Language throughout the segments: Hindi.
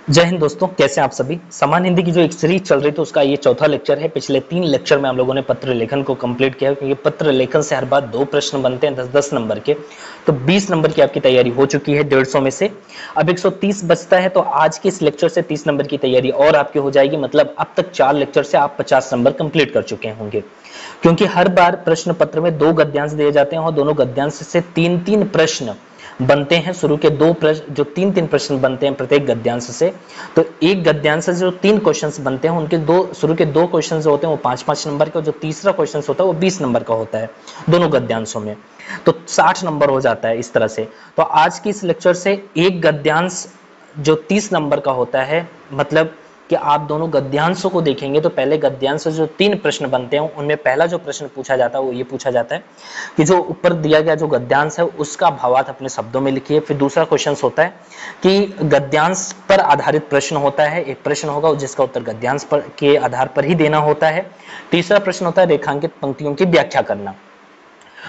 जय हिंद दोस्तों, कैसे हैं आप सभी। सामान्य हिंदी की जो एक सीरीज चल रही थी उसका ये चौथा लेक्चर है। पिछले 3 लेक्चर में हम लोगों ने पत्र लेखन को कंप्लीट किया, क्योंकि पत्र लेखन से हर बार 2 प्रश्न बनते हैं 10-10 नंबर के। तो 20 नंबर की आपकी तैयारी हो चुकी है 150 में से। अब 130 बचता है, तो आज के इस लेक्चर से 30 नंबर की तैयारी और आपकी हो जाएगी। मतलब अब तक 4 लेक्चर से आप 50 नंबर कंप्लीट कर चुके होंगे, क्योंकि हर बार प्रश्न पत्र में 2 गद्यांश दिए जाते हैं और दोनों गद्यांश से 3-3 प्रश्न बनते हैं। शुरू के 2 प्रश्न जो 3-3 प्रश्न बनते हैं प्रत्येक गद्यांश से, तो एक गद्यांश से जो 3 क्वेश्चंस बनते हैं उनके शुरू के 2 क्वेश्चन जो होते हैं वो 5-5 नंबर के, और जो तीसरा क्वेश्चन होता है वो 20 नंबर का होता है दोनों गद्यांशों में। तो 60 नंबर हो जाता है इस तरह से। तो आज की इस लेक्चर से एक गद्यांश जो 30 नंबर का होता है, मतलब कि आप दोनों गद्यांशों को देखेंगे तो पहले गद्यांश से जो 3 प्रश्न बनते हैं उनमें पहला जो प्रश्न पूछा जाता है वो ये पूछा जाता है कि जो ऊपर दिया गया जो गद्यांश है उसका भावार्थ अपने शब्दों में लिखिए। फिर दूसरा क्वेश्चन होता है कि गद्यांश पर आधारित प्रश्न होता है, एक प्रश्न होगा जिसका उत्तर गद्यांश पर के आधार पर ही देना होता है। तीसरा प्रश्न होता है रेखांकित पंक्तियों की व्याख्या करना।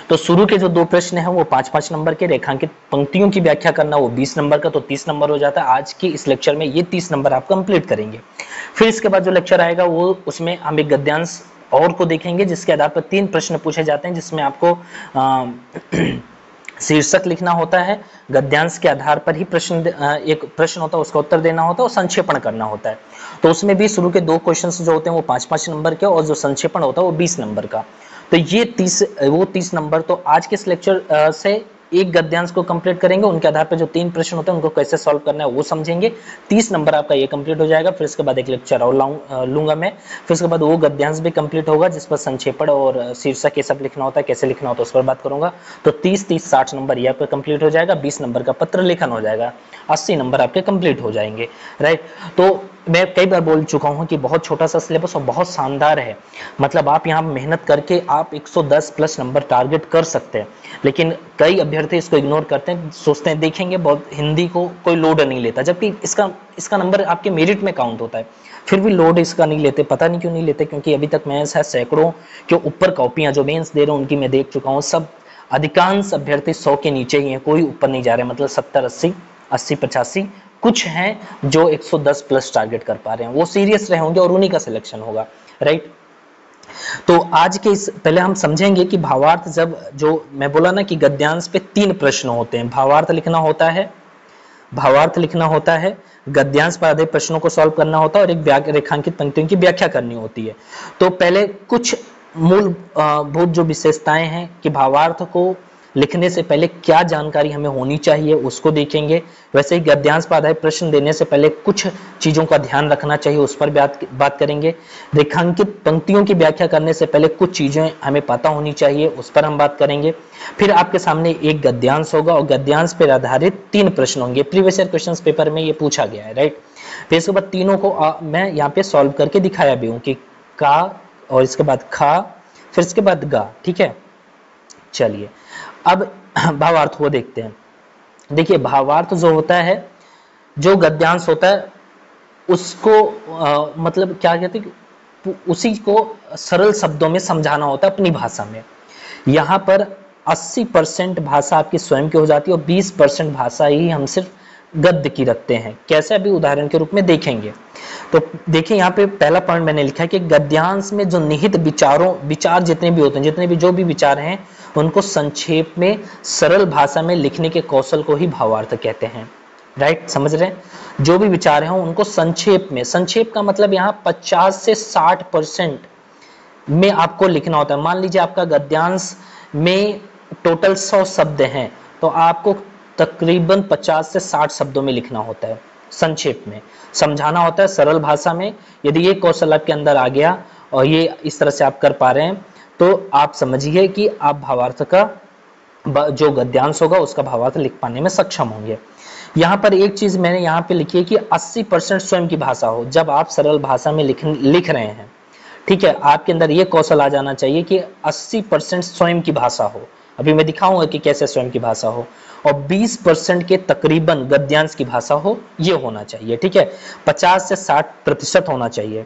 तो शुरू के जो 2 प्रश्न हैं वो 5-5 नंबर के, रेखांकित पंक्तियों की व्याख्या करना वो 20 नंबर का, तो 30 नंबर हो जाता है। आज के इस लेक्चर में ये 30 नंबर आप कंप्लीट करेंगे। फिर इसके बाद जो लेक्चर आएगा वो उसमें हम एक गद्यांश और को देखेंगे जिसके आधार पर 3 प्रश्न पूछे जाते हैं, जिसमें आपको शीर्षक लिखना होता है, गद्यांश के आधार पर ही एक प्रश्न होता है उसका उत्तर देना होता है और संक्षेपण करना होता है। तो उसमें भी शुरू के 2 क्वेश्चन जो होते हैं वो 5-5 नंबर के, और जो संक्षेपण होता है वो 20 नंबर का। तो ये 30 नंबर। तो आज के इस लेक्चर से एक गद्यांश को कंप्लीट करेंगे, उनके आधार पर जो 3 प्रश्न होते हैं उनको कैसे सॉल्व करना है वो समझेंगे। 30 नंबर आपका ये कंप्लीट हो जाएगा। फिर इसके बाद एक लेक्चर और लूंगा मैं। फिर उसके बाद वो गद्यांश भी कंप्लीट होगा जिस पर संक्षेपण और शीर्षक ये सब लिखना होता है, कैसे लिखना होता है उस पर बात करूंगा। तो 30-30-60 नंबर ये आपका कंप्लीट हो जाएगा। 20 नंबर का पत्र लेखन हो जाएगा, 80 नंबर आपके कंप्लीट हो जाएंगे। राइट। तो मैं कई बार बोल चुका हूं कि बहुत छोटा सा सिलेबस और बहुत शानदार है। मतलब आप यहाँ मेहनत करके आप 110 प्लस नंबर टारगेट कर सकते हैं, लेकिन कई अभ्यर्थी इसको इग्नोर करते हैं, सोचते हैं देखेंगे बहुत हिंदी को कोई लोड नहीं लेता, जबकि इसका नंबर आपके मेरिट में काउंट होता है, फिर भी लोड इसका नहीं लेते। पता नहीं क्यों नहीं लेते, क्योंकि अभी तक मैं सैकड़ों के ऊपर कॉपियां जो मेंस दे रहे हैं उनकी मैं देख चुका हूँ। सब अधिकांश अभ्यर्थी 100 के नीचे ही है, कोई ऊपर नहीं जा रहे। मतलब 70-80, 80-85, कुछ हैं जो 110 प्लस टारगेट कर पा रहे हैं। वो सीरियस रहे होंगे और उन्हीं का सिलेक्शन होगा। राइट। तो आज के इस पहले हम समझेंगे कि भावार्थ, जब जो मैं बोला ना कि गद्यांश पे 3 प्रश्न होते हैं, भावार्थ लिखना होता है, गद्यांश पर आधारित प्रश्नों को सॉल्व करना होता है और एक रेखांकित पंक्तियों की व्याख्या करनी होती है। तो पहले कुछ मूलभूत जो विशेषताएं हैं कि भावार्थ को लिखने से पहले क्या जानकारी हमें होनी चाहिए उसको देखेंगे। वैसे ही गद्यांश पर आधारित प्रश्न देने से पहले कुछ चीजों का ध्यान रखना चाहिए, उस पर बात करेंगे। रेखांकित पंक्तियों की व्याख्या करने से पहले कुछ चीजें हमें पता होनी चाहिए, उस पर हम बात करेंगे। फिर आपके सामने एक गद्यांश होगा और गद्यांश पर आधारित 3 प्रश्न होंगे। प्रीवियस ईयर क्वेश्चन पेपर में ये पूछा गया है। राइट। फिर इसके बाद तीनों को मैं यहाँ पे सॉल्व करके दिखाया भी हूँ कि का, और इसके बाद खा, फिर इसके बाद गा। ठीक है, चलिए अब भावार्थ को देखते हैं। देखिए भावार्थ जो होता है, जो गद्यांश होता है उसको मतलब क्या कहते हैं, उसी को सरल शब्दों में समझाना होता है अपनी भाषा में। यहाँ पर 80% भाषा आपकी स्वयं की हो जाती है और 20% भाषा ही हम सिर्फ गद्य की रखते हैं। कैसे, अभी उदाहरण के रूप में देखेंगे। तो देखिए यहाँ पे पहला पॉइंट मैंने लिखा है कि गद्यांश में जो निहित विचार जितने भी होते हैं, जितने भी जो भी विचार हैं उनको संक्षेप में सरल भाषा में लिखने के कौशल को ही भावार्थ कहते हैं। राइट, समझ रहे हैं। जो भी विचार हैं उनको संक्षेप में, संक्षेप का मतलब यहाँ 50 से 60% में आपको लिखना होता है। मान लीजिए आपका गद्यांश में टोटल 100 शब्द हैं, तो आपको तकरीबन 50 से 60 शब्दों में लिखना होता है, संक्षेप में समझाना होता है सरल भाषा में। यदि ये कौशल आपके अंदर आ गया और ये इस तरह से आप कर पा रहे हैं, तो आप समझिए कि आप भावार्थ का जो गद्यांश होगा उसका भावार्थ लिख पाने में सक्षम होंगे। यहाँ पर एक चीज मैंने यहाँ पे लिखी है कि 80% स्वयं की भाषा हो। जब आप सरल भाषा में लिख रहे हैं, ठीक है, आपके अंदर ये कौशल आ जाना चाहिए कि 80% स्वयं की भाषा हो। अभी मैं दिखाऊंगा कि कैसे स्वयं की भाषा हो। और 20% के तकरीबन गद्यांश की भाषा हो, ये होना चाहिए। ठीक है, 50 से 60% होना चाहिए।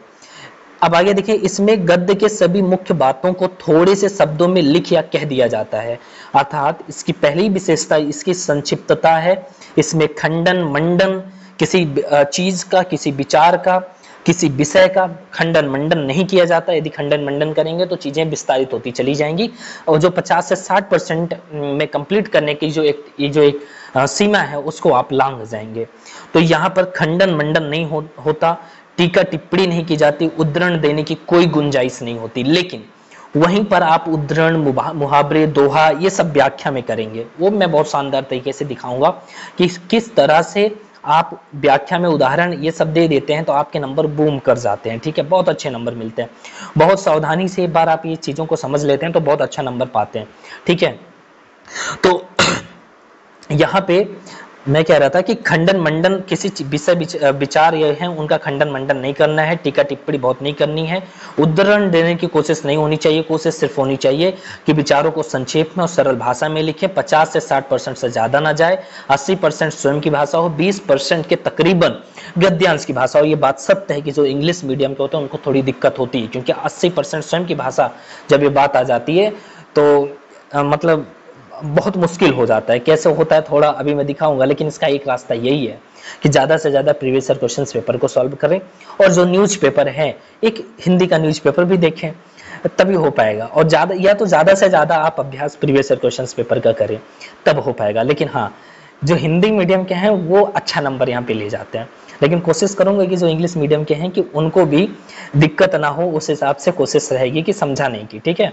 अब आगे देखिए, इसमें गद्य के सभी मुख्य बातों को थोड़े से शब्दों में लिख या कह दिया जाता है। अर्थात इसकी पहली विशेषता इसकी संक्षिप्तता है। इसमें खंडन मंडन किसी चीज का, किसी विचार का, किसी विषय का खंडन मंडन नहीं किया जाता। यदि खंडन मंडन करेंगे तो चीजें विस्तारित होती चली जाएंगी और जो 50 से 60% में कंप्लीट करने की जो एक सीमा है उसको आप लांघ जाएंगे। तो यहाँ पर खंडन मंडन नहीं होता, टीका टिप्पणी नहीं की जाती, उद्धरण देने की कोई गुंजाइश नहीं होती। लेकिन वहीं पर आप उद्धरण, मुहावरे, दोहा ये सब व्याख्या में करेंगे। वो मैं बहुत शानदार तरीके से दिखाऊंगा कि किस तरह से आप व्याख्या में उदाहरण ये सब दे देते हैं तो आपके नंबर बूम कर जाते हैं। ठीक है, बहुत अच्छे नंबर मिलते हैं। बहुत सावधानी से एक बार आप ये चीजों को समझ लेते हैं तो बहुत अच्छा नंबर पाते हैं। ठीक है, तो यहाँ पे मैं कह रहा था कि खंडन मंडन किसी विषय विचार ये है उनका खंडन मंडन नहीं करना है, टीका टिप्पणी बहुत नहीं करनी है, उद्धरण देने की कोशिश नहीं होनी चाहिए। कोशिश सिर्फ होनी चाहिए कि विचारों को संक्षेप में और सरल भाषा में लिखें। 50 से 60% से ज्यादा ना जाए। 80% स्वयं की भाषा हो, 20% के तकरीबन गद्यांश की भाषा हो। ये बात सत्य है कि जो इंग्लिश मीडियम के होते हैं उनको थोड़ी दिक्कत होती है, क्योंकि 80% स्वयं की भाषा जब ये बात आ जाती है तो मतलब बहुत मुश्किल हो जाता है। कैसे होता है थोड़ा अभी मैं दिखाऊंगा, लेकिन इसका एक रास्ता यही है कि ज्यादा से ज्यादा प्रीवियस ईयर क्वेश्चंस पेपर को सॉल्व करें और जो न्यूज़ पेपर है, एक हिंदी का न्यूज़ पेपर भी देखें, तभी हो पाएगा। और ज्यादा या तो ज्यादा से ज्यादा आप अभ्यास प्रीवियस ईयर क्वेश्चंस पेपर का करें, तब हो पाएगा। लेकिन हाँ, जो हिंदी मीडियम के हैं वो अच्छा नंबर यहाँ पे ले जाते हैं, लेकिन कोशिश करूंगा कि जो इंग्लिश मीडियम के हैं कि उनको भी दिक्कत ना हो, उस हिसाब से कोशिश रहेगी कि समझाने की। ठीक है,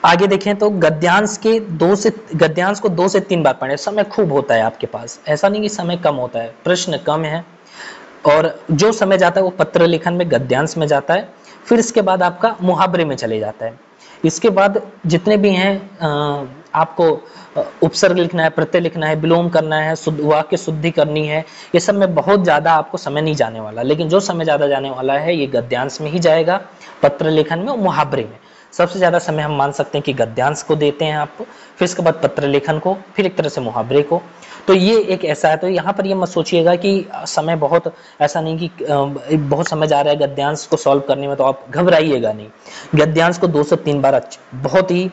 आगे देखें तो गद्यांश को 2 से 3 बार पढ़ें। समय खूब होता है आपके पास, ऐसा नहीं कि समय कम होता है, प्रश्न कम है और जो समय जाता है वो पत्र लेखन में, गद्यांश में जाता है। फिर इसके बाद आपका मुहावरे में चले जाता है। इसके बाद जितने भी हैं आपको उपसर्ग लिखना है, प्रत्यय लिखना है, विलोम करना है, वाक्य शुद्धि करनी है। ये सब में बहुत ज्यादा आपको समय नहीं जाने वाला, लेकिन जो समय ज्यादा जाने वाला है ये गद्यांश में ही जाएगा, पत्र लेखन में और मुहावरे में। सबसे ज्यादा समय हम मान सकते हैं कि गद्यांश को देते हैं आप, फिर इसके बाद पत्र लेखन को, फिर एक तरह से मुहावरे को। तो ये एक ऐसा है। तो यहाँ पर ये मत सोचिएगा कि समय बहुत, ऐसा नहीं कि बहुत समय जा रहा है गद्यांश को सॉल्व करने में, तो आप घबराइएगा नहीं। गद्यांश को 2 से 3 बार बहुत ही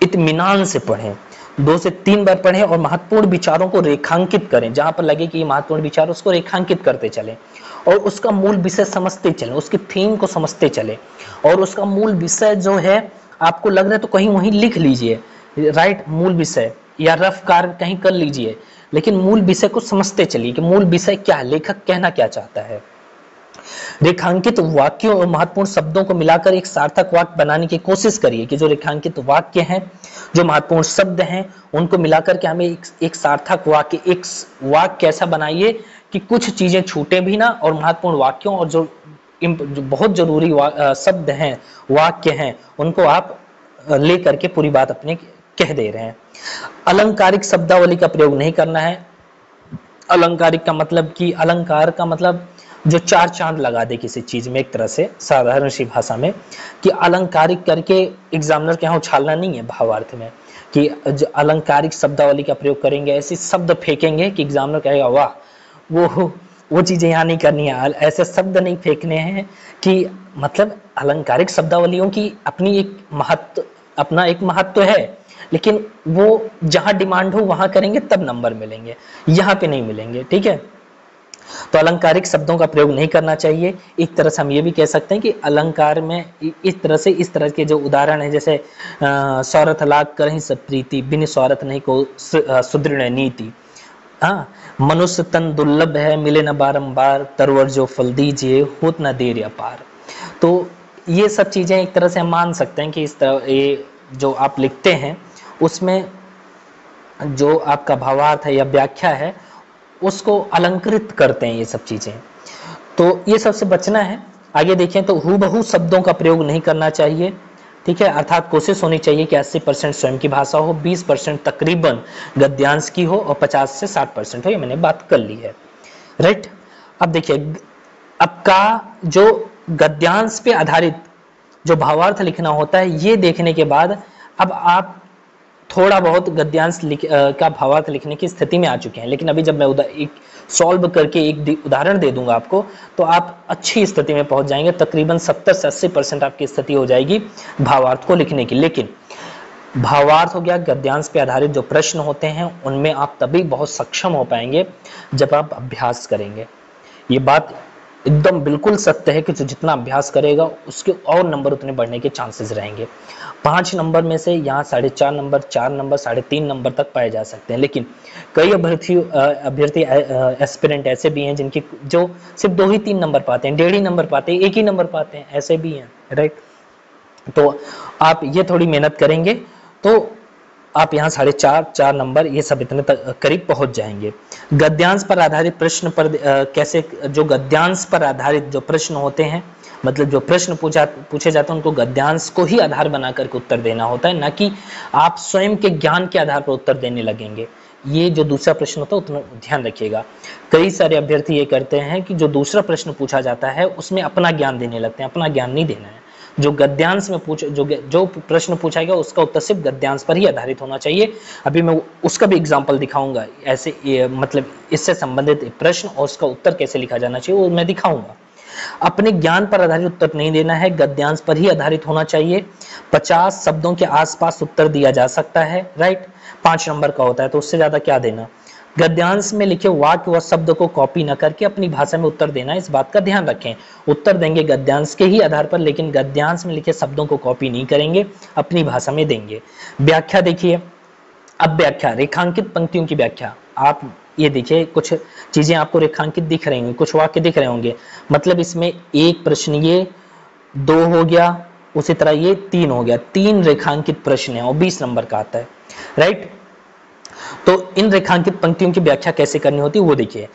इत्मीनान से पढ़ें, 2 से 3 बार पढ़ें और महत्वपूर्ण विचारों को रेखांकित करें। जहां पर लगे कि ये महत्वपूर्ण विचार, उसको रेखांकित करते चलें और उसका मूल विषय समझते चलें, उसकी थीम को समझते चलें और उसका मूल विषय जो है आपको लग रहा है तो कहीं वहीं लिख लीजिए, राइट, मूल विषय या रफ कार्य कहीं कर लीजिए, लेकिन मूल विषय को समझते चलिए कि मूल विषय क्या है, लेखक कहना क्या चाहता है। रेखांकित वाक्यों और महत्वपूर्ण शब्दों को मिलाकर एक सार्थक वाक्य बनाने की कोशिश करिए कि जो रेखांकित वाक्य हैं, जो महत्वपूर्ण शब्द हैं, उनको मिलाकर के हमें एक सार्थक वाक्य, एक वाक्य ऐसा बनाइए कि कुछ चीजें छूटे भी ना और महत्वपूर्ण वाक्यों और जो बहुत जरूरी शब्द हैं, वाक्य हैं, उनको आप ले करके पूरी बात अपने कह दे रहे हैं। अलंकारिक शब्दावली का प्रयोग नहीं करना है। अलंकारिक का मतलब कि अलंकार का मतलब जो 4 चांद लगा दे किसी चीज में, एक तरह से साधारण सी भाषा में, कि अलंकारिक करके एग्जामिनर के यहाँ उछालना नहीं है भावार्थ में, कि जो अलंकारिक शब्दावली का प्रयोग करेंगे, ऐसे शब्द फेंकेंगे कि एग्जामिनर कहेगा वाह, वो चीजें यहाँ नहीं करनी है। ऐसे शब्द नहीं फेंकने हैं कि मतलब अलंकारिक शब्दावलियों की अपनी एक महत्व, अपना एक महत्व है, लेकिन वो जहां डिमांड हो वहां करेंगे तब नंबर मिलेंगे, यहाँ पे नहीं मिलेंगे। ठीक है, तो अलंकारिक शब्दों का प्रयोग नहीं करना चाहिए। एक तरह से हम ये भी कह सकते हैं कि अलंकार में इस तरह के जो उदाहरण है, जैसे सौरथ लाग करहि सब प्रीति, बिन सौरथ नहीं को सुदृढ़ नीति। हाँ, मनुष्य तन दुर्लभ है, मिले न बारंबार, तरवर जो फल दीजिए, होत न देर अपार। तो ये सब चीजें एक तरह से हम मान सकते हैं कि इस तरह ये जो आप लिखते हैं उसमें जो आपका भावार्थ है या व्याख्या है उसको अलंकृत करते हैं ये सब चीजें। तो ये सबसे बचना है। आगे देखें तो हूबहू शब्दों का प्रयोग नहीं करना चाहिए। ठीक है, अर्थात कोशिश होनी चाहिए कि 80% स्वयं की भाषा हो, 20% तकरीबन गद्यांश की हो और 50 से 60% हो। ये मैंने बात कर ली है, राइट। अब देखिए, अब का जो गद्यांश पे आधारित जो भावार्थ लिखना होता है, ये देखने के बाद अब आप थोड़ा बहुत गद्यांश का भावार्थ लिखने की स्थिति में आ चुके हैं। लेकिन अभी जब मैं एक सॉल्व करके एक उदाहरण दे दूंगा आपको, तो आप अच्छी स्थिति में पहुंच जाएंगे। तकरीबन 70 से 80% आपकी स्थिति हो जाएगी भावार्थ को लिखने की। लेकिन भावार्थ हो गया, गद्यांश पे आधारित जो प्रश्न होते हैं उनमें आप तभी बहुत सक्षम हो पाएंगे जब आप अभ्यास करेंगे। ये बात एकदम बिल्कुल सत्य है कि जो जितना अभ्यास करेगा उसके और नंबर उतने बढ़ने के चांसेस रहेंगे। 5 नंबर में से यहाँ 4.5 नंबर, 4 नंबर, 3.5 नंबर तक पाए जा सकते हैं। लेकिन कई अभ्यर्थी एस्पिरेंट ऐसे भी हैं जिनकी जो सिर्फ 2 ही 3 नंबर पाते हैं, 1.5 ही नंबर पाते हैं, 1 ही नंबर पाते हैं, ऐसे भी हैं, राइट। तो आप ये थोड़ी मेहनत करेंगे तो आप यहाँ 4.5 नंबर ये सब इतने तक करीब पहुंच जाएंगे। गद्यांश पर आधारित प्रश्न पर कैसे, जो गद्यांश पर आधारित जो प्रश्न होते हैं, मतलब जो प्रश्न पूछे जाते हैं उनको गद्यांश को ही आधार बना करके उत्तर देना होता है, ना कि आप स्वयं के ज्ञान के आधार पर उत्तर देने लगेंगे। ये जो दूसरा प्रश्न होता है उतना ध्यान रखिएगा। कई सारे अभ्यर्थी ये करते हैं कि जो दूसरा प्रश्न पूछा जाता है उसमें अपना ज्ञान देने लगते हैं। अपना ज्ञान नहीं देना है। जो गद्यांश में जो प्रश्न पूछा गया उसका उत्तर सिर्फ गद्यांश पर ही आधारित होना चाहिए। अभी मैं उसका भी एग्जांपल दिखाऊंगा, ऐसे मतलब इससे संबंधित प्रश्न और उसका उत्तर कैसे लिखा जाना चाहिए वो मैं दिखाऊंगा। अपने ज्ञान पर आधारित उत्तर नहीं देना है, गद्यांश पर ही आधारित होना चाहिए। 50 शब्दों के आसपास उत्तर दिया जा सकता है, राइट। 5 नंबर का होता है तो उससे ज्यादा क्या देना। गद्यांश में लिखे वाक्य व शब्द को कॉपी न करके अपनी भाषा में उत्तर देना, इस बात का ध्यान रखें। उत्तर देंगे गद्यांश के ही आधार पर, लेकिन गद्यांश में लिखे शब्दों को कॉपी नहीं करेंगे, अपनी भाषा में देंगे। व्याख्या देखिए, अब व्याख्या, रेखांकित पंक्तियों की व्याख्या। आप ये देखिए कुछ चीजें आपको रेखांकित दिख रही होंगी, कुछ वाक्य दिख रहे होंगे, मतलब इसमें एक प्रश्न ये 2 हो गया, उसी तरह ये 3 हो गया। 3 रेखांकित प्रश्न है और 20 नंबर का आता है, राइट। तो इन रेखांकित पंक्तियों की व्याख्या कैसे करनी होती है वो देखिए।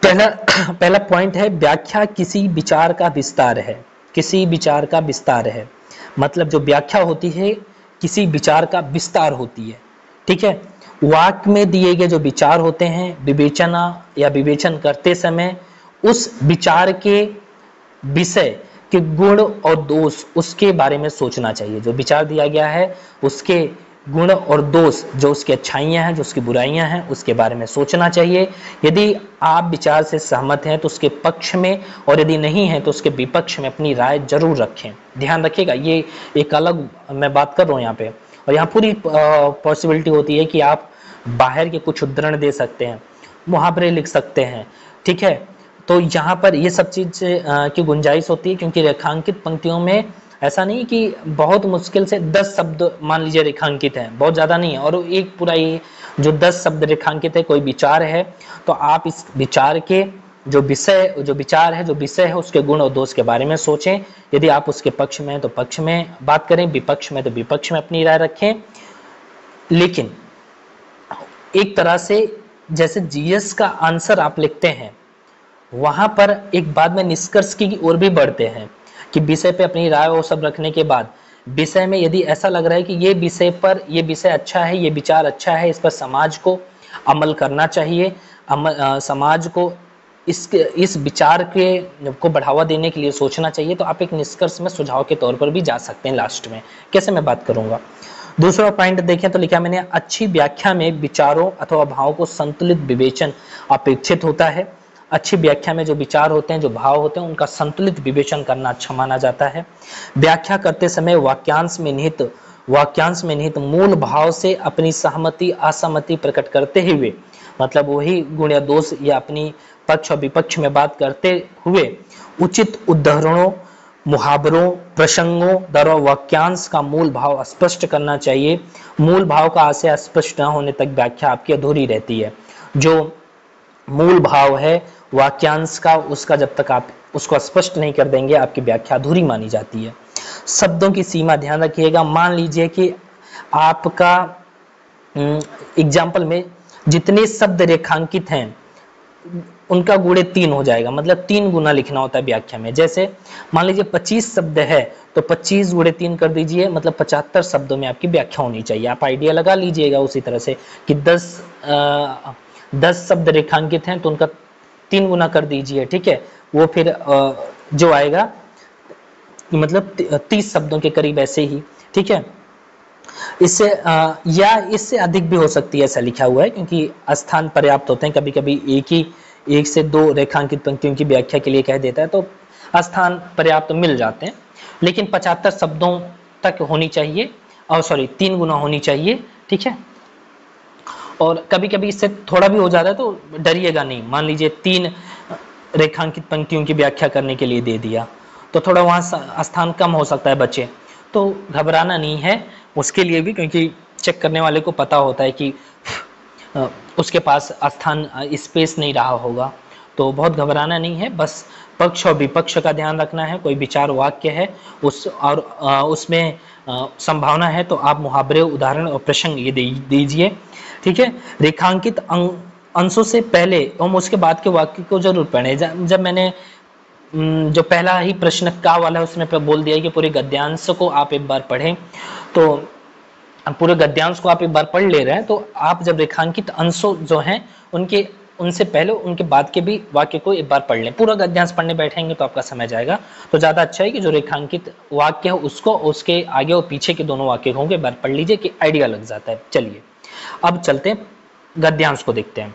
पहला पॉइंट है, व्याख्या किसी विचार का विस्तार है। किसी विचार का विस्तार है, मतलब जो व्याख्या होती है किसी विचार का विस्तार होती है, ठीक है। वाक्य में दिए गए जो विचार होते हैं, विवेचना या विवेचन करते समय उस विचार के विषय के गुण और दोष उसके बारे में सोचना चाहिए। जो विचार दिया गया है उसके गुण और दोष, जो उसकी अच्छाइयां हैं, जो उसकी बुराइयां हैं, उसके बारे में सोचना चाहिए। यदि आप विचार से सहमत हैं तो उसके पक्ष में, और यदि नहीं है तो उसके विपक्ष में अपनी राय जरूर रखें। ध्यान रखिएगा, ये एक अलग मैं बात कर रहा हूँ यहाँ पे। और यहाँ पूरी पॉसिबिलिटी होती है कि आप बाहर के कुछ उदाहरण दे सकते हैं, मुहावरे लिख सकते हैं, ठीक है। तो यहाँ पर ये सब चीज की गुंजाइश होती है, क्योंकि रेखांकित पंक्तियों में ऐसा नहीं कि बहुत मुश्किल से 10 शब्द मान लीजिए रेखांकित हैं, बहुत ज्यादा नहीं है, और एक पूरा ये जो 10 शब्द रेखांकित है, कोई विचार है तो आप इस विचार के जो विचार है, जो विषय है, उसके गुण और दोष के बारे में सोचें। यदि आप उसके पक्ष में हैं तो पक्ष में बात करें, विपक्ष में तो विपक्ष में अपनी राय रखें। लेकिन एक तरह से जैसे जीएस का आंसर आप लिखते हैं, वहां पर एक बाद में निष्कर्ष की ओर भी बढ़ते हैं कि विषय पे अपनी राय वो सब रखने के बाद विषय में यदि ऐसा लग रहा है कि ये विषय अच्छा है, ये विचार अच्छा है, इस पर समाज को अमल करना चाहिए, समाज को इस विचार को बढ़ावा देने के लिए सोचना चाहिए, तो आप एक निष्कर्ष में सुझाव के तौर पर भी जा सकते हैं लास्ट में। कैसे, मैं बात करूंगा। दूसरा पॉइंट देखें तो लिखा मैंने, अच्छी व्याख्या में विचारों अथवा भावों को संतुलित विवेचन अपेक्षित होता है। अच्छी व्याख्या में जो विचार होते हैं, जो भाव होते हैं, उनका संतुलित विवेचन करना अच्छा माना जाता है। व्याख्या करते समय वाक्यांश में निहित मूल भाव से अपनी सहमति असहमति प्रकट करते हुए, मतलब वही गुण या दोष या अपनी पक्ष और विपक्ष में बात करते हुए उचित उदाहरणों, मुहावरों, प्रसंगों द्वारा वाक्यांश का मूल भाव स्पष्ट करना चाहिए। मूल भाव का आशय स्पष्ट न होने तक व्याख्या आपकी अधूरी रहती है। जो मूल भाव है वाक्यांश का, उसका जब तक आप उसको स्पष्ट नहीं कर देंगे, आपकी व्याख्या अधूरी मानी जाती है। शब्दों की सीमा ध्यान रखिएगा। मान लीजिए कि आपका एग्जाम्पल में जितने शब्द रेखांकित हैं उनका गुणे 3 हो जाएगा, मतलब 3 गुना लिखना होता है व्याख्या में। जैसे मान लीजिए 25 शब्द है तो 25 गुणे 3 कर दीजिए, मतलब 75 शब्दों में आपकी व्याख्या होनी चाहिए। आप आइडिया लगा लीजिएगा उसी तरह से कि 10 शब्द रेखांकित हैं तो उनका 3 गुना कर दीजिए, ठीक है। वो फिर जो आएगा मतलब 30 शब्दों के करीब, ऐसे ही, ठीक है। इससे या इससे अधिक भी हो सकती है, ऐसा लिखा हुआ है, क्योंकि स्थान पर्याप्त होते हैं। कभी कभी एक से 2 रेखांकित पंक्तियों की व्याख्या के लिए कह देता है तो स्थान पर्याप्त मिल जाते हैं, लेकिन 75 शब्दों तक होनी चाहिए और सॉरी 3 गुना होनी चाहिए, ठीक है। और कभी कभी इससे थोड़ा भी हो जाता है तो डरिएगा नहीं, मान लीजिए 3 रेखांकित पंक्तियों की व्याख्या करने के लिए दे दिया तो थोड़ा वहाँ स्थान कम हो सकता है बच्चे, तो घबराना नहीं है उसके लिए भी, क्योंकि चेक करने वाले को पता होता है कि उसके पास स्थान स्पेस नहीं रहा होगा, तो बहुत घबराना नहीं है। बस पक्ष और विपक्ष का ध्यान रखना है। कोई विचार वाक्य है उस और उसमें संभावना है तो आप मुहावरे, उदाहरण और प्रसंग ये दीजिए, ठीक है। रेखांकित अंशों से पहले हम उसके बाद के वाक्य को जरूर पढ़ें। जब मैंने जो पहला ही प्रश्न का वाला है उसमें बोल दिया कि पूरे गद्यांश को आप एक बार पढ़ें, तो पूरे गद्यांश को आप एक बार पढ़ ले रहे हैं तो आप जब रेखांकित अंशों जो हैं उनसे पहले उनके बाद के भी वाक्य को एक बार पढ़ लें। पूरा गद्यांश पढ़ने बैठेंगे तो आपका समय जाएगा, तो ज्यादा अच्छा है कि जो रेखांकित वाक्य है उसको उसके आगे और पीछे के दोनों वाक्य होंगे एक बार पढ़ लीजिए कि आइडिया लग जाता है। चलिए अब चलते हैं गद्यांश को देखते हैं।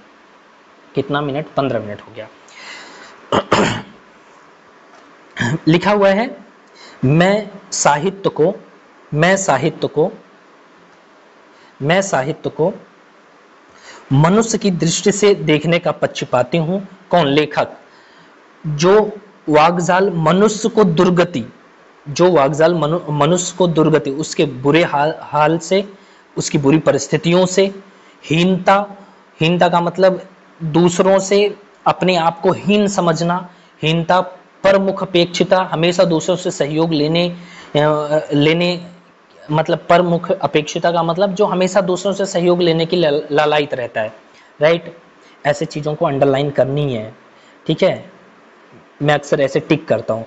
कितना मिनट? 15 मिनट हो गया। लिखा हुआ है मैं साहित्य को मनुष्य की दृष्टि से देखने का पक्षपाती हूं। कौन? लेखक। जो वाग्जाल मनुष्य को दुर्गति, उसके बुरे हाल से, उसकी बुरी परिस्थितियों से, हीनता का मतलब दूसरों से अपने आप को हीन समझना, हीनता, परमुख अपेक्षिता, हमेशा दूसरों से सहयोग लेने मतलब परमुख अपेक्षिता का मतलब जो हमेशा दूसरों से सहयोग लेने की लालायित रहता है, राइट। ऐसे चीजों को अंडरलाइन करनी है, ठीक है। मैं अक्सर ऐसे टिक करता हूँ,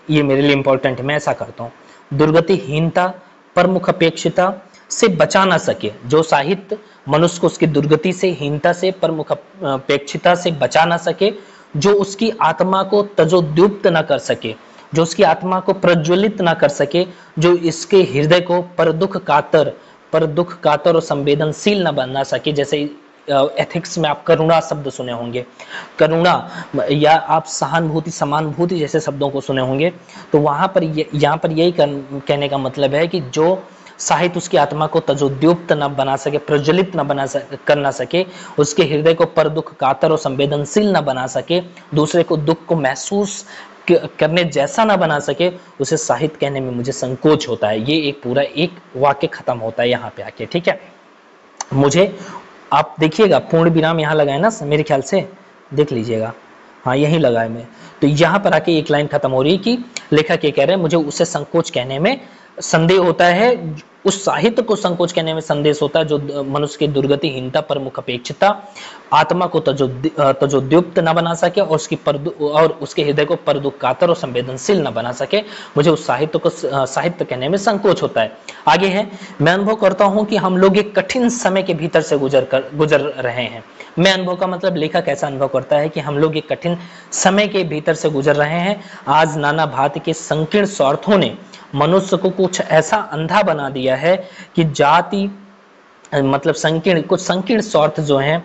ये मेरे लिए इंपॉर्टेंट है, मैं ऐसा करता हूँ। दुर्गति, हीनता, परमुख अपेक्षिता से बचा ना सके। जो साहित्य मनुष्य को उसकी दुर्गति से, हीनता से, परमुख अपेक्षिता से बचा ना सके, जो उसकी आत्मा को तजोद्युक्त न कर सके, जो उसकी आत्मा को प्रज्वलित ना कर सके, जो इसके हृदय को पर दुख कातर और संवेदनशील न बना सके। जैसे एथिक्स में आप करुणा शब्द सुने होंगे, करुणा, या आप सहानुभूति, समानुभूति जैसे शब्दों को सुने होंगे। तो वहां पर यहाँ पर यही कहने का मतलब है कि जो साहित्य उसकी आत्मा को तजोद्युक्त न बना सके, प्रज्वलित न कर ना सके, उसके हृदय को पर दुख कातर और संवेदनशील न बना सके, दूसरे को दुख को महसूस करने जैसा ना बना सके, उसे साहित्य कहने में मुझे संकोच होता है। ये एक पूरा एक वाक्य खत्म होता है यहाँ पे आके, ठीक है। मुझे आप देखिएगा पूर्ण विराम यहाँ लगाए ना, मेरे ख्याल से देख लीजिएगा, हाँ यही लगाए मैं। तो यहाँ पर आके एक लाइन खत्म हो रही है कि लेखक ये कह रहे हैं मुझे उसे संकोच कहने में संदेह होता है, उस साहित्य को संकोच कहने में संदेश होता है जो मनुष्य की दुर्गति, हीनता, परमुख अपेक्षिता, आत्मा को तजोद्युक्त न बना सके और उसके हृदय को परदुख कातर और संवेदनशील न बना सके। मुझे उस साहित्य को साहित्य कहने में संकोच होता है। आगे है, मैं अनुभव करता हूं कि हम लोग एक कठिन समय के भीतर से गुजर रहे हैं। मैं अनुभव का मतलब लेखक ऐसा अनुभव करता है कि हम लोग एक कठिन समय के भीतर से गुजर रहे हैं। आज नाना भांति के संकीर्ण स्वार्थों ने मनुष्य को कुछ ऐसा अंधा बना दिया है कि जाति मतलब संकीर्ण स्वार्थ जो हैं,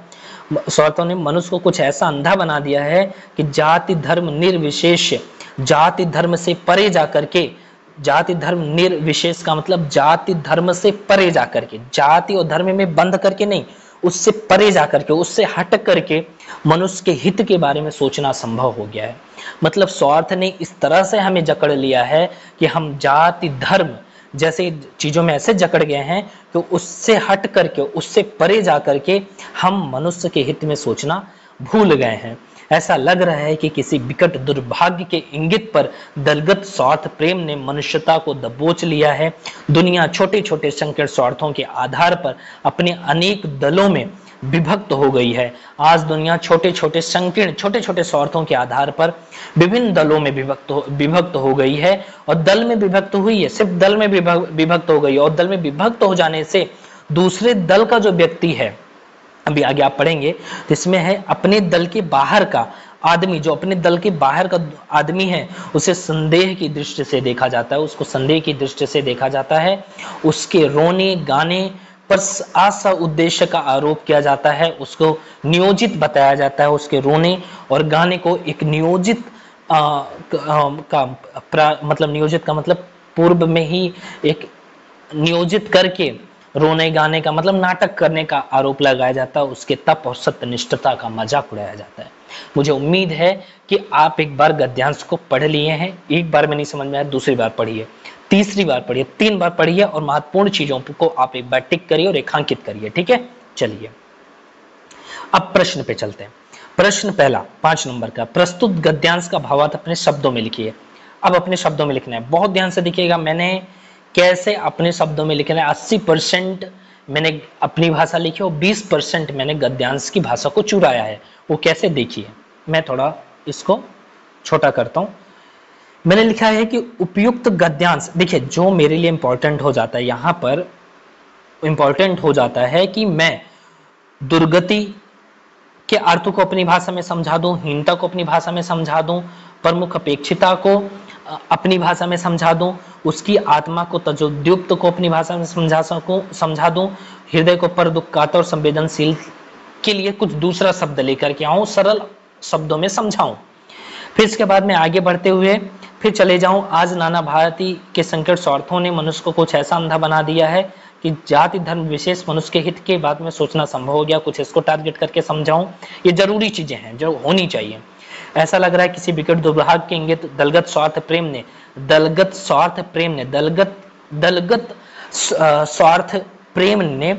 स्वार्थों ने मनुष्य को कुछ ऐसा अंधा बना दिया है कि जाति धर्म निर्विशेष, जाति धर्म से परे जाकर के, जाति धर्म निर्विशेष का मतलब जाति धर्म से परे जाकर के, जाति और धर्म में बंध करके नहीं, उससे परे जाकर के, उससे हट करके मनुष्य के हित के बारे में सोचना संभव हो गया है। मतलब स्वार्थ ने इस तरह से हमें जकड़ लिया है कि हम जाति धर्म जैसे चीजों में ऐसे जकड़ गए हैं कि उससे हट करके, उससे परे जाकर के हम मनुष्य के हित में सोचना भूल गए हैं। ऐसा लग रहा है कि किसी विकट दुर्भाग्य के इंगित पर दलगत स्वार्थ प्रेम ने मनुष्यता को दबोच लिया है। दुनिया छोटे छोटे संकीर्ण स्वार्थों के आधार पर अपने अनेक दलों में विभक्त हो गई है। आज दुनिया छोटे छोटे स्वार्थों के आधार पर विभिन्न दलों में विभक्त हो गई है और दल में विभक्त हुई है, सिर्फ दल में विभक्त हो गई है। और दल में विभक्त हो जाने से दूसरे दल का जो व्यक्ति है, अभी आगे आप पढ़ेंगे तो इसमें है अपने दल के बाहर का आदमी, जो अपने दल के बाहर का आदमी है उसे संदेह की दृष्टि से देखा जाता है, उसको संदेह की दृष्टि से देखा जाता है। उसके रोने गाने पर आशा उद्देश्य का आरोप किया जाता है, उसको नियोजित बताया जाता है। उसके रोने और गाने को एक नियोजित मतलब नियोजित का मतलब पूर्व में ही एक नियोजित करके रोने गाने का मतलब नाटक करने का आरोप लगाया जाता है, उसके तप और सत्यनिष्ठता का मजाक उड़ाया जाता है। मुझे उम्मीद है कि आप एक बार गद्यांश को पढ़ लिए हैं, एक बार में नहीं समझ में आया दूसरी बार पढ़िए, तीसरी बार पढ़िए, 3 बार पढ़िए और महत्वपूर्ण चीजों को आप एक बार टिक करिए और रेखांकित करिए। ठीक है, चलिए अब प्रश्न पे चलते हैं। प्रश्न पहला 5 नंबर का, प्रस्तुत गद्यांश का भावार्थ अपने शब्दों में लिखिए। अब अपने शब्दों में लिखना है, बहुत ध्यान से देखिएगा मैंने कैसे अपने शब्दों में लिखना है। 80% मैंने अपनी भाषा लिखी और 20% मैंने गद्यांश की भाषा को चुराया है। वो कैसे, देखिए मैं थोड़ा इसको छोटा करता हूं। मैंने लिखा है कि उपयुक्त गद्यांश, देखिए जो मेरे लिए इंपॉर्टेंट हो जाता है यहां पर, इंपॉर्टेंट हो जाता है कि मैं दुर्गति के अर्थ को अपनी भाषा में समझा दूं, हीनता को अपनी भाषा में समझा दूं, प्रमुख अपेक्षिता को अपनी भाषा में समझा दूं, उसकी आत्मा को तजोद्युक्त को अपनी भाषा में समझा दूं, हृदय को पर दुखाता और संवेदनशील के लिए कुछ दूसरा शब्द लेकर के आऊं, सरल शब्दों में समझाऊं। फिर इसके बाद में आगे बढ़ते हुए फिर चले जाऊं, आज नाना भारती के संकट स्वार्थों ने मनुष्य को कुछ ऐसा अंधा बना दिया है कि जाति धर्म विशेष मनुष्य के हित के बाद में सोचना संभव हो गया, कुछ इसको टारगेट करके समझाऊं। ये जरूरी चीजें हैं जो होनी चाहिए। ऐसा लग रहा है किसी विकट दुर्भाग्य के इंगित दलगत स्वार्थ प्रेम ने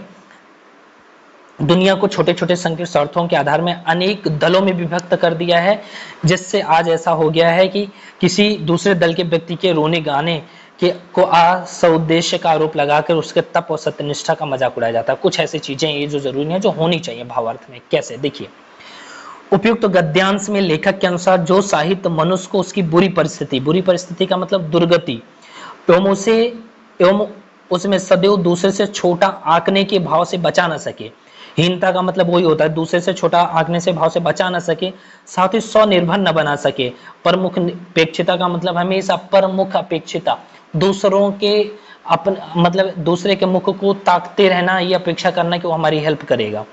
दुनिया को छोटे छोटे संकीर्ण स्वार्थों के आधार में अनेक दलों में विभक्त कर दिया है, जिससे आज ऐसा हो गया है कि किसी दूसरे दल के व्यक्ति के रोने गाने के को सउद्देश्य का आरोप लगाकर उसके तप और सत्यनिष्ठा का मजाक उड़ाया जाता है। कुछ ऐसी चीजें ये जो जरूरी है, जो होनी चाहिए भावार्थ में। कैसे, देखिए उपयुक्त गद्यांश में लेखक के अनुसार जो साहित्य मनुष्य को उसकी बुरी परिस्थिति का मतलब दुर्गति एवं उसमें सदैव दूसरे से छोटा आंकने के भाव से बचा न सके, हीनता का मतलब वही होता है दूसरे से छोटा आंकने से भाव से बचा न सके, साथ ही स्वनिर्भर न बना सके, प्रमुख अपेक्षिता का मतलब हमेशा प्रमुख अपेक्षिता, दूसरों के मतलब दूसरे के मुख को ताकते रहना, ये अपेक्षा करना कि वो हमारी हेल्प करेगा,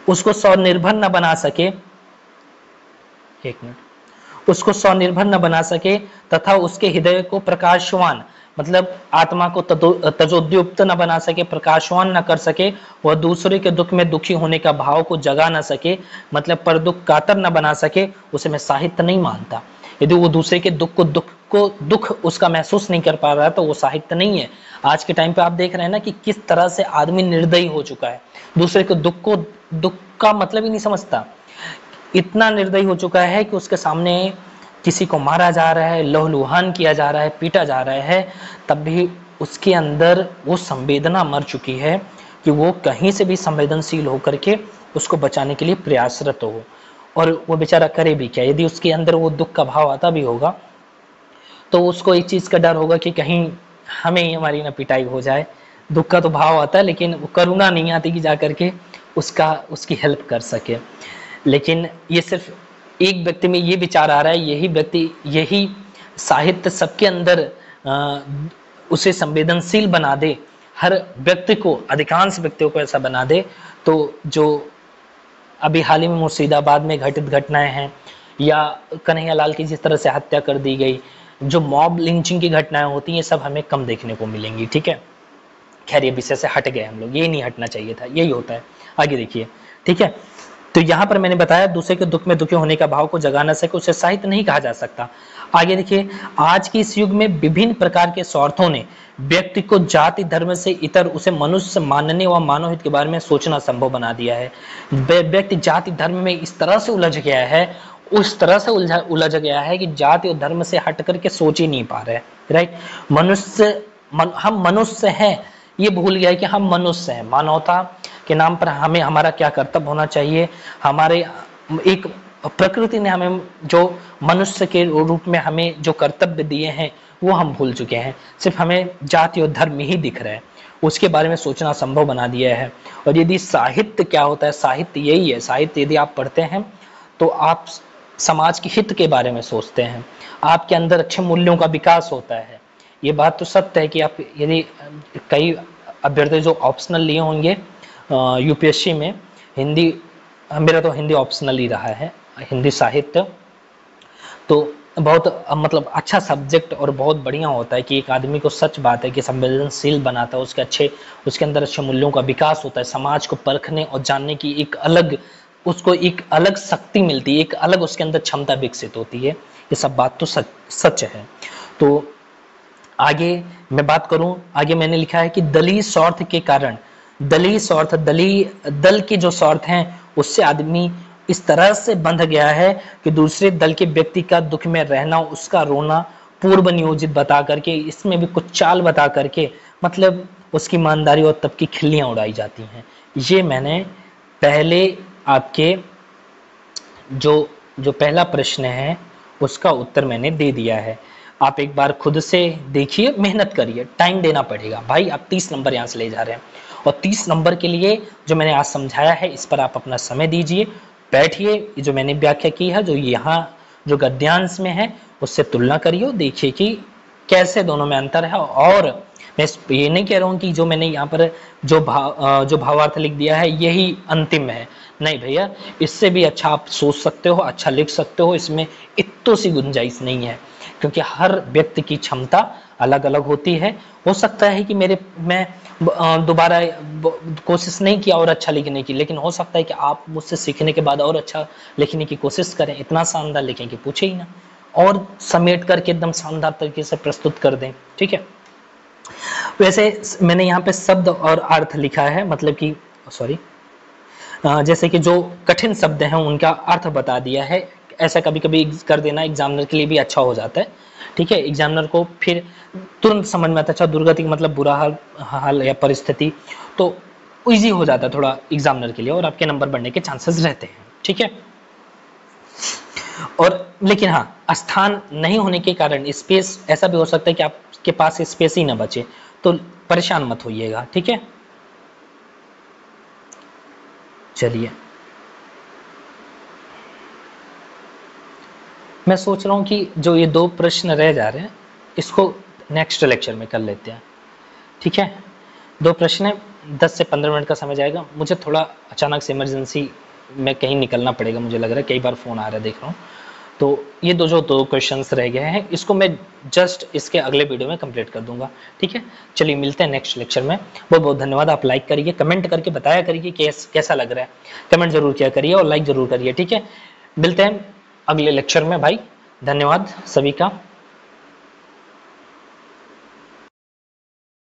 उसको स्वनिर्भर न बना सके, उसको स्वनिर्भर न बना सके तथा उसके हृदय को प्रकाशवान मतलब आत्मा को तजोद्युक्त न बना सके, प्रकाशवान न कर सके, वह दूसरे के दुख में दुखी होने का भाव को जगा न सके, मतलब पर दुख कातर न बना सके, उसे मैं साहित्य नहीं मानता। यदि वो दूसरे के दुख उसका महसूस नहीं कर पा रहा है तो वो साहित्य नहीं है। आज के टाइम पे आप देख रहे हैं ना कि किस तरह से आदमी निर्दयी हो चुका है, दूसरे के दुख का मतलब ही नहीं समझता, इतना निर्दयी हो चुका है कि उसके सामने किसी को मारा जा रहा है, लहूलुहान किया जा रहा है, पीटा जा रहा है, तब भी उसके अंदर वो संवेदना मर चुकी है कि वो कहीं से भी संवेदनशील होकर के उसको बचाने के लिए प्रयासरत हो। और वो बेचारा करे भी क्या, यदि उसके अंदर वो दुख का भाव आता भी होगा तो उसको एक चीज का डर होगा कि कहीं हमें ही हमारी ना पिटाई हो जाए। दुख का तो भाव आता है लेकिन वो करुणा नहीं आती कि जा करके उसकी हेल्प कर सके। लेकिन ये सिर्फ एक व्यक्ति में ये विचार आ रहा है, यही साहित्य सबके अंदर उसे संवेदनशील बना दे, हर व्यक्ति को, अधिकांश व्यक्तियों को ऐसा बना दे, तो जो अभी हाल ही में मुर्शिदाबाद में घटित घटनाएं हैं या कन्हैयालाल की जिस तरह से हत्या कर दी गई, जो मॉब लिंचिंग की घटनाएं होती हैं, ये सब हमें कम देखने को मिलेंगी। ठीक है, खैर ये विषय से हट गए हम लोग, ये नहीं हटना चाहिए था, यही होता है। आगे देखिए, ठीक है, तो यहां पर मैंने बताया दूसरे के दुख में दुखी होने का भाव को जगा न सके उसे साहित्य नहीं कहा जा सकता। आगे देखिए, आज के इस युग में विभिन्न प्रकार के स्वार्थों ने व्यक्ति को जाति धर्म से इतर उसे मनुष्य मानने व मानव हित के बारे में सोचना संभव बना दिया है। व्यक्ति जाति धर्म में इस तरह से उलझ गया है, उस तरह से उलझ गया है कि जाति और धर्म से हट करके सोच ही नहीं पा रहे। राइट, हम मनुष्य हैं, ये भूल गया है कि हम मनुष्य हैं। मानवता के नाम पर हमें हमारा क्या कर्तव्य होना चाहिए, हमारे एक प्रकृति ने हमें जो मनुष्य के रूप में हमें जो कर्तव्य दिए हैं वो हम भूल चुके हैं। सिर्फ हमें जाति और धर्म ही दिख रहा है, उसके बारे में सोचना संभव बना दिया है। और यदि साहित्य क्या होता है, साहित्य यही है। साहित्य यदि आप पढ़ते हैं तो आप समाज के हित के बारे में सोचते हैं, आपके अंदर अच्छे मूल्यों का विकास होता है। ये बात तो सत्य है कि आप यदि कई अभ्यर्थी जो ऑप्शनल लिए होंगे यूपीएससी में, हिंदी, मेरा तो हिंदी ऑप्शनल ही रहा है, हिंदी साहित्य, तो बहुत मतलब अच्छा सब्जेक्ट और बहुत बढ़िया होता है कि एक आदमी को, सच बात है कि संवेदनशील बनाता है, उसके अंदर अच्छे मूल्यों का विकास होता है, समाज को परखने और जानने की उसको एक अलग शक्ति मिलती है, एक अलग उसके अंदर क्षमता विकसित होती है। ये सब बात तो सच है। तो आगे मैं बात करूं, आगे मैंने लिखा है कि दलीय स्वार्थ के कारण, दल के जो स्वार्थ हैं उससे आदमी इस तरह से बंध गया है कि दूसरे दल के व्यक्ति का दुख में रहना, उसका रोना पूर्व नियोजित बता करके, इसमें भी कुछ चाल बता करके, मतलब उसकी ईमानदारी और तब की खिल्लियां उड़ाई जाती हैं। ये मैंने पहले आपके जो जो पहला प्रश्न है उसका उत्तर मैंने दे दिया है। आप एक बार खुद से देखिए, मेहनत करिए, टाइम देना पड़ेगा भाई। आप 30 नंबर यहाँ से ले जा रहे हैं और 30 नंबर के लिए जो मैंने आज समझाया है इस पर आप अपना समय दीजिए, बैठिए, जो मैंने व्याख्या की है, जो यहाँ जो गद्यांश में है उससे तुलना करिए, देखिए कि कैसे दोनों में अंतर है। और मैं ये नहीं कह रहा हूँ कि जो मैंने यहाँ पर जो भावार्थ लिख दिया है यही अंतिम है, नहीं भैया, इससे भी अच्छा आप सोच सकते हो, अच्छा लिख सकते हो, इसमें इतनी सी गुंजाइश नहीं है, क्योंकि हर व्यक्ति की क्षमता अलग अलग होती है। हो सकता है कि मैं दोबारा कोशिश नहीं किया और अच्छा लिखने की, लेकिन हो सकता है कि आप मुझसे सीखने के बाद और अच्छा लिखने की कोशिश करें, इतना शानदार लिखें कि पूछे ही ना, और समेट करके एकदम शानदार तरीके से प्रस्तुत कर दें। ठीक है, वैसे मैंने यहाँ पे शब्द और अर्थ लिखा है, मतलब कि सॉरी, जैसे कि जो कठिन शब्द हैं उनका अर्थ बता दिया है। ऐसा कभी कभी कर देना एग्जामिनर के लिए भी अच्छा हो जाता है। ठीक है, एग्जामिनर को फिर तुरंत समझ में आता है, अच्छा दुर्गति का मतलब बुरा हाल या परिस्थिति, तो इजी हो जाता है थोड़ा एग्जामिनर के लिए, और आपके नंबर बढ़ने के चांसेस रहते हैं। ठीक है, और लेकिन हाँ, स्थान नहीं होने के कारण स्पेस, ऐसा भी हो सकता है कि आपके पास स्पेस ही ना बचे, तो परेशान मत होइएगा। ठीक है, चलिए, मैं सोच रहा हूँ कि जो ये 2 प्रश्न रह जा रहे हैं इसको नेक्स्ट लेक्चर में कर लेते हैं। ठीक है, 2 प्रश्न है, 10 से 15 मिनट का समय जाएगा। मुझे थोड़ा अचानक से इमरजेंसी में कहीं निकलना पड़ेगा, मुझे लग रहा है, कई बार फ़ोन आ रहा है, देख रहा हूँ। तो ये जो 2 क्वेश्चंस रह गए हैं इसको मैं जस्ट इसके अगले वीडियो में कंप्लीट कर दूंगा। ठीक है, चलिए मिलते हैं नेक्स्ट लेक्चर में। बहुत बहुत धन्यवाद। आप लाइक करिए, कमेंट करके बताया करिए कि कैसा लग रहा है, कमेंट जरूर किया करिए और लाइक जरूर करिए। ठीक है, मिलते हैं अगले लेक्चर में भाई। धन्यवाद सभी का।